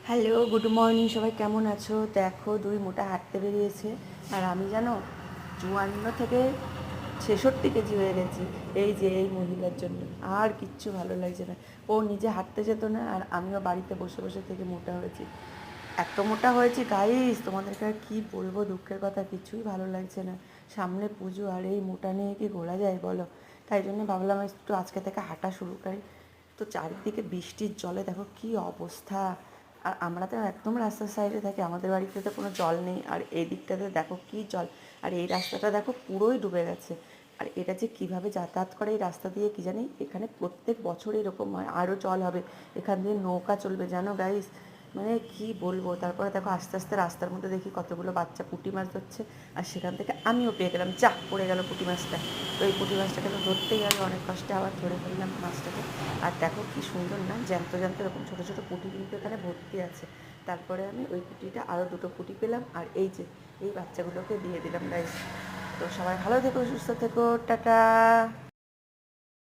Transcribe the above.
Hello, good morning সবাই, কেমন আছো? দেখো, দুই মোটা হাঁটতে বেরিয়েছে আর আমি জানো 54 থেকে 66 কেজি হয়ে গেছি। এই যে এই মহিলার জন্য আর কিচ্ছু ভালো লাগছে না। ও নিজে হাঁটতে যেত না আর আমিও বাড়িতে বসে বসে থেকে মোটা হয়েছি। এত মোটা হয়েছি গাইস, তোমাদেরকে আর কী বলবো, দুঃখের কথা, কিছুই ভালো লাগছে না। সামনে পুজো আর এই মোটা নিয়ে কি ঘোরা যায় বলো? তাই জন্য ভাবলাম একটু আজকে থেকে হাঁটা শুরু করি। তো চারিদিকে বৃষ্টির জলে দেখো কি অবস্থা। আর আমরা তো একদম রাস্তার সাইডে থাকি, আমাদের বাড়িতে তো কোনো জল নেই, আর এই দিকটাতে দেখো কি জল। আর এই রাস্তাটা দেখো পুরোই ডুবে গেছে। আর এটা যে কিভাবে যাতায়াত করে এই রাস্তা দিয়ে কি জানি, এখানে প্রত্যেক বছর এরকম হয়, আরও জল হবে। এখান দিয়ে নৌকা চলবে জানো গাইস, মানে কি বলবো। তারপরে দেখো আস্তে আস্তে রাস্তার মধ্যে দেখি কতগুলো বাচ্চা পুঁটি মাছ ধরছে, আর সেখান থেকে আমিও পেয়ে গেলাম, যা পড়ে গেল পুঁটি মাছটা। তো এই পুঁটি মাছটাকে তো ধরতেই গেলে অনেক কষ্টে আবার ধরে ফেললাম মাছটাকে। আর দেখো কি সুন্দর না, জ্যান্ত জ্যান্ত এরকম ছোটো ছোটো পুঁটি কিন্তু এখানে ভর্তি আছে। তারপরে আমি ওই পুঁটিটা আরও দুটো পুঁটি পেলাম, আর এই যে এই বাচ্চাগুলোকে দিয়ে দিলাম গাইস। তো সবাই ভালো থেকো, সুস্থ থেকো, টাটা।